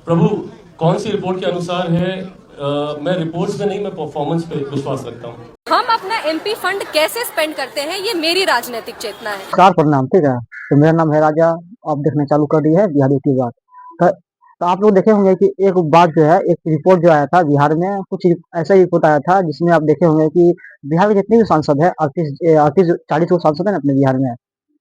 प्रभु, कौन सी रिपोर्ट के अनुसार है? मैं रिपोर्ट्स में नहीं, मैं परफॉर्मेंस पे विश्वास रखता हूँ। हम अपना एमपी फंड कैसे स्पेंड करते हैं, ये मेरी राजनीतिक चेतना है। नमस्कार, प्रणाम। ठीक है, तो मेरा नाम है राजा। आप देखना चालू कर दी है बिहारी की बात। तो, तो आप लोग देखे होंगे कि एक बात जो है, एक रिपोर्ट जो आया था बिहार में, कुछ ऐसा ही रिपोर्ट आया था जिसमें आप देखे होंगे कि बिहार में जितने भी सांसद है, 38 40 सांसद है ना अपने बिहार में।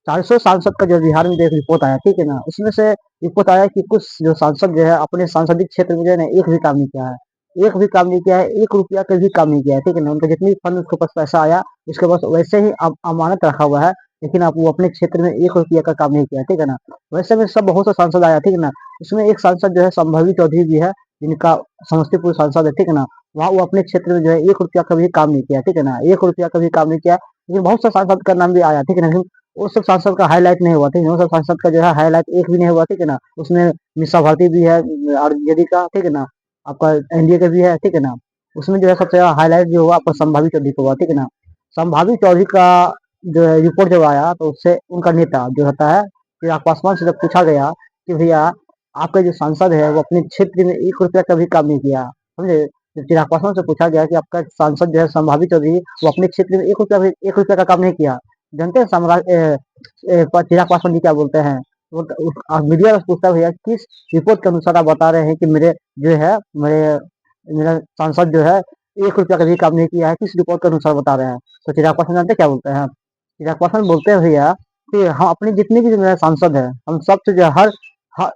400 सांसद का जो बिहार में जो एक रिपोर्ट आया, ठीक है ना, उसमें से रिपोर्ट आया कि कुछ जो सांसद जो है अपने सांसदीय क्षेत्र में जो है ना एक भी काम नहीं किया है। एक भी काम नहीं किया है, 1 रुपया का भी काम नहीं किया है, ठीक है ना। उनका जितनी फंड उसके पास पैसा आया, उसके पास वैसे ही अमानत रखा हुआ है, लेकिन आप वो अपने क्षेत्र में 1 रुपया का काम नहीं किया, ठीक है ना। वैसे में सब बहुत से सांसद आया, ठीक है ना। उसमें एक सांसद जो है संभावी चौधरी भी है, जिनका समस्तीपुर सांसद है, ठीक है ना। वहाँ वो अपने क्षेत्र में जो है 1 रुपया का भी काम नहीं किया, ठीक है ना। 1 रुपया का भी काम नहीं किया, लेकिन बहुत से सांसद का नाम भी आया, ठीक है ना। लेकिन वो सब सांसद का हाईलाइट नहीं हुआ, ठीक है। वो सब सांसद का जो है हाईलाइट एक भी नहीं हुआ, ठीक है ना। उसमें मीसा भारती भी है, आरजेडी का, ठीक है ना। आपका एनडीए का भी है, ठीक है ना। उसमें जो है सबसे ज्यादा हाईलाइट जो हुआ आपका संभावी चौधरी को हुआ, ठीक है ना। संभावी चौधरी का जो है रिपोर्ट जब आया, तो उससे उनका नेता जो होता है चिराग पासवान से जब पूछा गया कि भैया आपका जो सांसद है वो अपने क्षेत्र में 1 रुपया का भी काम नहीं किया, समझे। जब चिराग पासवान से पूछा गया कि आपका सांसद जो है संभावी चौधरी, वो अपने क्षेत्र में 1 रुपया का काम नहीं किया, जानते हैं चिराग पासवान जी क्या बोलते हैं? मीडिया से पूछता है भैया किस रिपोर्ट के अनुसार आप बता रहे हैं कि मेरे जो है मेरे मेरा सांसद जो है 1 रुपया का भी काम नहीं किया है, किस रिपोर्ट के अनुसार बता रहे हैं? तो चिराग पासवान जानते क्या बोलते हैं? चिराग पासवान बोलते हैं भैया कि हम अपने जितने भी जो मेरे सांसद है, हम सबसे जो है हर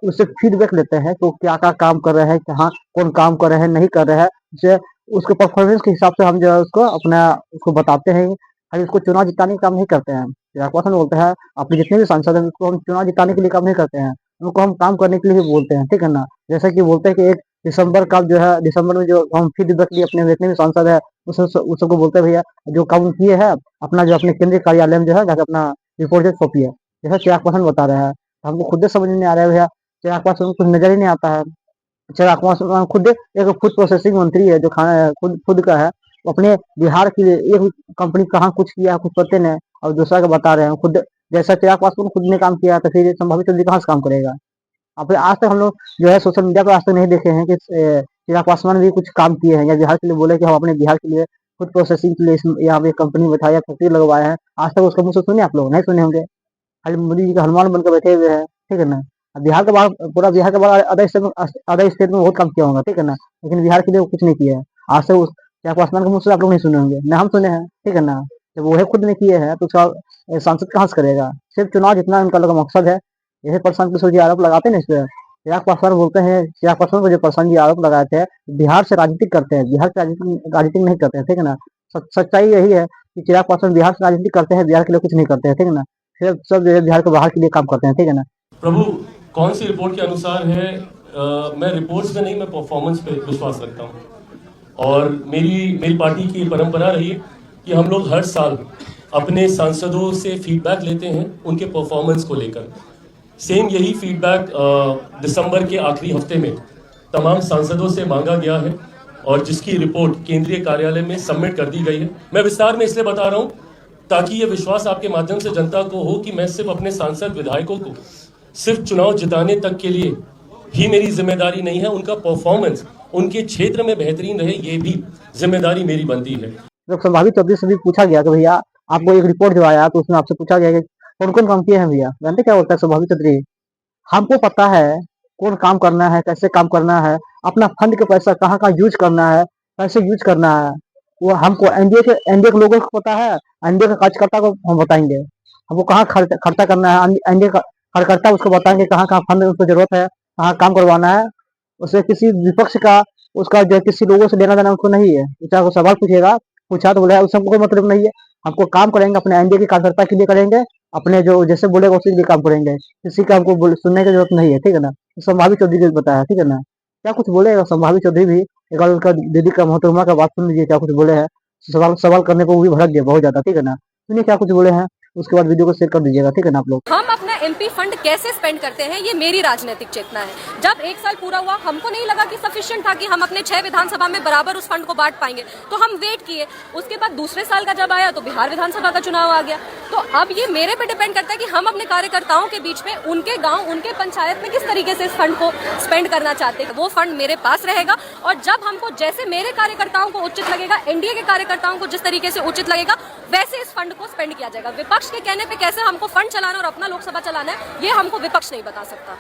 उससे फीडबैक लेते हैं कि वो क्या क्या काम कर रहे हैं, कहाँ कौन काम कर रहे हैं, नहीं कर रहे हैं। उसे उसके परफॉर्मेंस के हिसाब से हम जो है उसको अपना उसको बताते हैं। खाली उसको चुनाव जिताने का काम नहीं करते हैं। चिराग पासवान बोलते हैं अपने जितने भी सांसद हैं उसको हम चुनाव जिताने के लिए काम नहीं करते हैं, उनको हम काम करने के लिए ही बोलते हैं, ठीक है ना। जैसे कि बोलते हैं कि 1 दिसंबर का जो है, दिसंबर में जो हम फीडबैक लिए अपने जितने भी सांसद है उस सबको बोलते हैं भैया जो काम किए हैं अपना जो अपने केंद्रीय कार्यालय में जो है जाकर अपना रिपोर्ट जो सौंपिए, जैसा चिराग पासवान बता रहे हैं। तो हमको खुद से समझ में नहीं आ रहा है भैया, चिराग पासवान को कुछ नजर ही नहीं आता है। चिराग पासवान खुद एक फूड प्रोसेसिंग मंत्री है, जो खाना खुद खुद का है। वो अपने बिहार के लिए एक कंपनी कहाँ कुछ किया है कुछ पता नहीं, और दूसरा का बता रहे हैं खुद। जैसा चिराग पासवान खुद ने काम किया तो फिर संभावित चौधरी कहाँ से काम करेगा? अब आज तक हम लोग जो है सोशल मीडिया पर आज तक नहीं देखे हैं कि चिराग पासवान भी कुछ काम किए हैं या बिहार के लिए बोले कि हम अपने बिहार के लिए फूड प्रोसेसिंग के लिए यहाँ पे कंपनी बैठाया या फैक्ट्री लगवाए हैं। आज तक उसका मुंह से सुने आप लोग? नहीं सुने होंगे। खाली मोदी जी का हनुमान बनकर बैठे हुए हैं, ठीक है ना। अब बिहार के बाहर पूरा बिहार के बाहर अदर स्टेट में बहुत काम किया होगा, ठीक है ना। लेकिन बिहार के लिए वो कुछ नहीं किया है। आज से उस चिराग पासवान के मुंह से आप लोग नहीं सुने होंगे, न हम सुने हैं, ठीक है ना। जब वो खुद नहीं किए हैं तो उसका सांसद कहाँ से करेगा? सिर्फ चुनाव जितना उनका लोग मकसद है। यही प्रशांत किशोर जी आरोप लगाते हैं ना इस पे। चिराग पासवान बोलते हैं, चिराग पासवान को जो प्रशांत जी आरोप लगाए थे बिहार से राजनीति करते हैं, बिहार से राजनीति नहीं करते हैं, ठीक है ना। सच्चाई यही है कि चिराग पासवान बिहार से राजनीति करते हैं, बिहार के लिए कुछ नहीं करते हैं, ठीक है ना। सिर्फ सब जो है बिहार के बाहर के लिए काम करते हैं, ठीक है ना। प्रभु, कौन सी रिपोर्ट के अनुसार है? मैं रिपोर्ट्स में नहीं, मैं परफॉर्मेंस पे विश्वास रखता हूँ। और मेरी मेरी पार्टी की परंपरा रही है कि हम लोग हर साल अपने सांसदों से फीडबैक लेते हैं उनके परफॉर्मेंस को लेकर। सेम यही फीडबैक दिसंबर के आखिरी हफ्ते में तमाम सांसदों से मांगा गया है और जिसकी रिपोर्ट केंद्रीय कार्यालय में सबमिट कर दी गई है। मैं विस्तार में इसलिए बता रहा हूं ताकि ये विश्वास आपके माध्यम से जनता को हो कि मैं सिर्फ अपने सांसद विधायकों को सिर्फ चुनाव जिताने तक के लिए ही मेरी जिम्मेदारी नहीं है, उनका परफॉर्मेंस उनके क्षेत्र में बेहतरीन रहे ये भी जिम्मेदारी मेरी बनती है। जब संभावित चौधरी से भी पूछा गया कि भैया आपको एक रिपोर्ट जो आया तो उसमें आपसे पूछा गया कि कौन कौन काम किए हैं भैया, जानते क्या बोलता है संभावित चौधरी? हमको पता है कौन काम करना है, कैसे काम करना है, अपना फंड के पैसा कहाँ कहाँ यूज करना है, कैसे यूज करना है। वो हमको एनडीए के लोगों को पता है, एनडीए के कार्यकर्ता को हम बताएंगे हमको कहाँ खर्चा करना है। एनडीए का कार्यकर्ता उसको बताएंगे कहाँ कहाँ फंड उसको जरूरत है, कहाँ काम करवाना है। उसे किसी विपक्ष का उसका जो किसी लोगों से लेना देना उसको नहीं है। चाहे वो सवाल पूछेगा, पूछा तो बोले उससे हमको कोई मतलब नहीं है। हमको काम करेंगे अपने एनडीए के कार्यकर्ता के लिए करेंगे, अपने जो जैसे बोलेगा उसी के लिए काम करेंगे। किसी का हमको सुनने की जरूरत नहीं है, ठीक है ना। संभावित चौधरी ने बताया, ठीक है ना। क्या कुछ बोलेगा संभावित चौधरी भी? एक बार उनका दीदी का मोहतरमा का बात सुन लीजिए, क्या कुछ बोले हैं। सवाल सवाल करने को वो भी भड़क गया बहुत ज्यादा, ठीक है ना। सुनिए क्या कुछ बोले हैं, उसके बाद वीडियो को शेयर कर दीजिएगा, ठीक है ना आप लोग। हम अपना या एमपी फंड कैसे स्पेंड करते हैं ये मेरी राजनीतिक चेतना है। जब 1 साल पूरा हुआ हमको नहीं लगा कि सफिशिएंट था कि हम अपने 6 विधानसभा में बराबर उस फंड को बांट पाएंगे, तो हम वेट किए। उसके बाद दूसरे साल का जब आया तो बिहार विधानसभा का चुनाव आ गया। तो अब ये मेरे पे डिपेंड करता है कि हम अपने कार्यकर्ताओं के बीच में उनके गांव उनके पंचायत में किस तरीके से इस फंड को स्पेंड करना चाहते हैं। वो फंड मेरे पास रहेगा और जब हमको जैसे मेरे कार्यकर्ताओं को उचित लगेगा, एनडीए के कार्यकर्ताओं को जिस तरीके से उचित लगेगा, वैसे इस फंड को स्पेंड किया जाएगा। विपक्ष के कहने पे कैसे हमको फंड चलाना और अपना लोकसभा चलाना है ये हमको विपक्ष नहीं बता सकता।